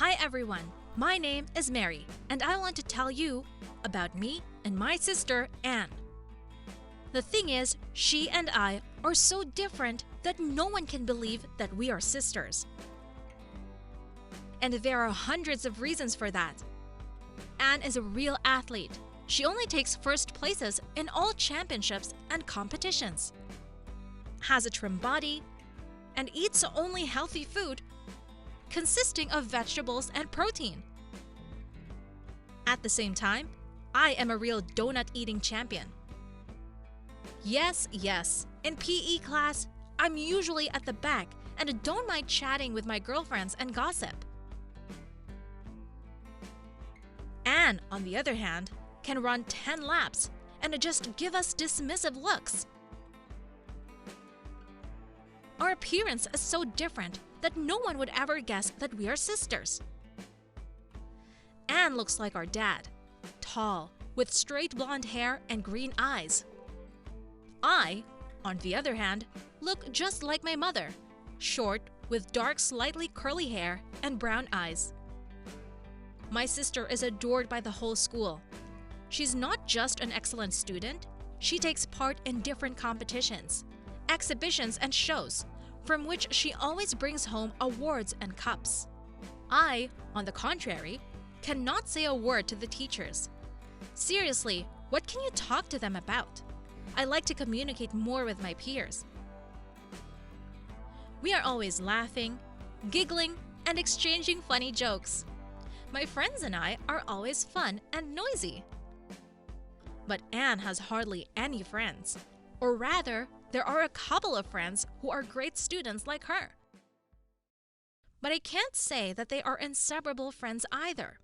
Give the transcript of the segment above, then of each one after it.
Hi everyone, my name is Mary, and I want to tell you about me and my sister Anne. The thing is, she and I are so different that no one can believe that we are sisters. And there are hundreds of reasons for that. Anne is a real athlete. She only takes first places in all championships and competitions, has a trim body, and eats only healthy food consisting of vegetables and protein. At the same time, I am a real donut-eating champion. Yes, in PE class, I'm usually at the back and don't mind chatting with my girlfriends and gossip. Anne, on the other hand, can run 10 laps and just give us dismissive looks. Our appearance is so different that no one would ever guess that we are sisters. Anne looks like our dad, tall, with straight blonde hair and green eyes. I, on the other hand, look just like my mother, short, with dark, slightly curly hair and brown eyes. My sister is adored by the whole school. She's not just an excellent student, she takes part in different competitions, exhibitions, and shows, from which she always brings home awards and cups. I, on the contrary, cannot say a word to the teachers. Seriously, what can you talk to them about? I like to communicate more with my peers. We are always laughing, giggling, and exchanging funny jokes. My friends and I are always fun and noisy. But Anne has hardly any friends. Or rather, there are a couple of friends who are great students like her. But I can't say that they are inseparable friends either.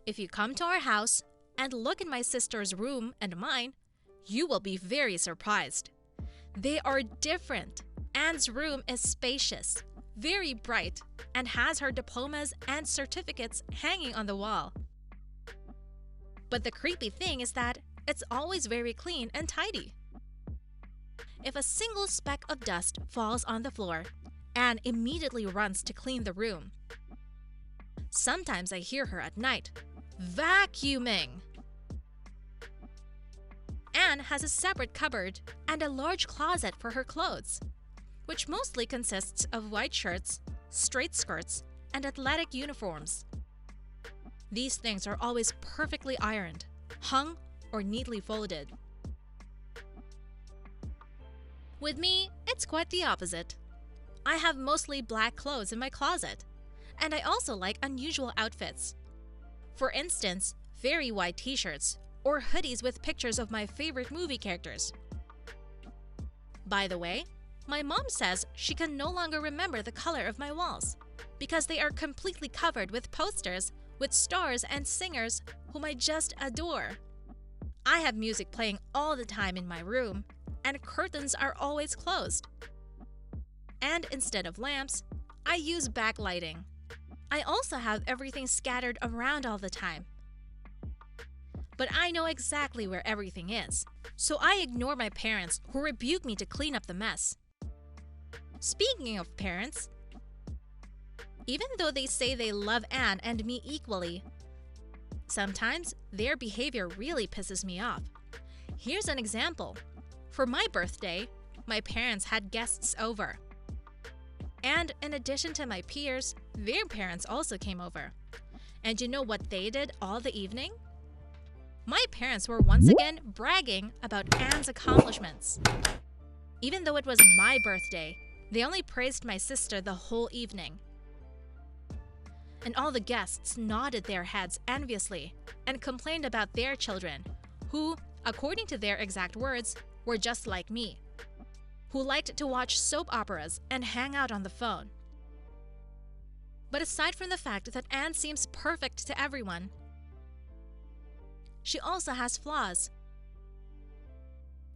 If you come to our house and look in my sister's room and mine, you will be very surprised. They are different. Anne's room is spacious, very bright, and has her diplomas and certificates hanging on the wall. But the creepy thing is that it's always very clean and tidy. If a single speck of dust falls on the floor, Anne immediately runs to clean the room. Sometimes I hear her at night, vacuuming. Anne has a separate cupboard and a large closet for her clothes, which mostly consists of white shirts, straight skirts, and athletic uniforms. These things are always perfectly ironed, hung, or neatly folded. With me, it's quite the opposite. I have mostly black clothes in my closet, and I also like unusual outfits. For instance, very white t-shirts or hoodies with pictures of my favorite movie characters. By the way, my mom says she can no longer remember the color of my walls because they are completely covered with posters with stars and singers whom I just adore. I have music playing all the time in my room, and curtains are always closed. And instead of lamps, I use backlighting. I also have everything scattered around all the time. But I know exactly where everything is, so I ignore my parents who rebuke me to clean up the mess. Speaking of parents, even though they say they love Anne and me equally, sometimes their behavior really pisses me off. Here's an example. For my birthday, my parents had guests over. And in addition to my peers, their parents also came over. And you know what they did all the evening? My parents were once again bragging about Anne's accomplishments. Even though it was my birthday, they only praised my sister the whole evening. And all the guests nodded their heads enviously and complained about their children, who, according to their exact words, were just like me, who liked to watch soap operas and hang out on the phone. But aside from the fact that Anne seems perfect to everyone, she also has flaws.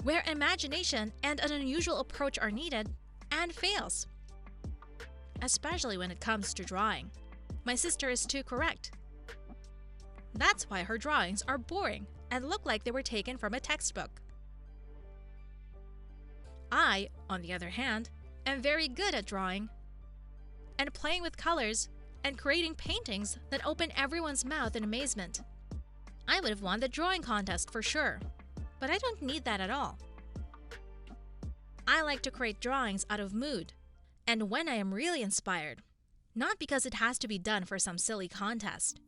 Where imagination and an unusual approach are needed, Anne fails. Especially when it comes to drawing. My sister is too correct. That's why her drawings are boring and look like they were taken from a textbook. I, on the other hand, am very good at drawing. and playing with colors and creating paintings that open everyone's mouth in amazement. I would have won the drawing contest for sure, but I don't need that at all. I like to create drawings out of mood and when I am really inspired, not because it has to be done for some silly contest.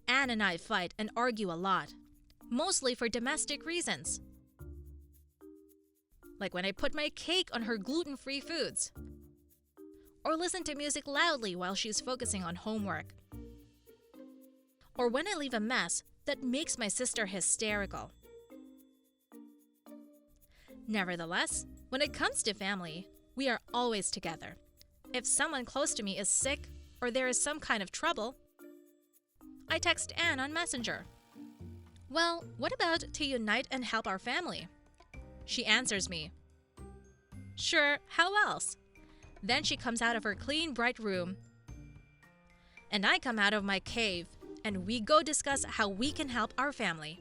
Anne and I fight and argue a lot, mostly for domestic reasons. Like when I put my cake on her gluten-free foods, or listen to music loudly while she's focusing on homework, or when I leave a mess that makes my sister hysterical. Nevertheless, when it comes to family, we are always together. If someone close to me is sick or there is some kind of trouble, I text Anne on Messenger. Well, what about to unite and help our family? She answers me. Sure, how else? Then she comes out of her clean, bright room, and I come out of my cave, and we go discuss how we can help our family.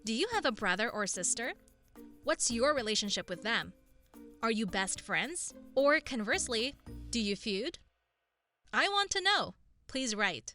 Do you have a brother or sister? What's your relationship with them? Are you best friends? Or conversely, do you feud? I want to know. Please write.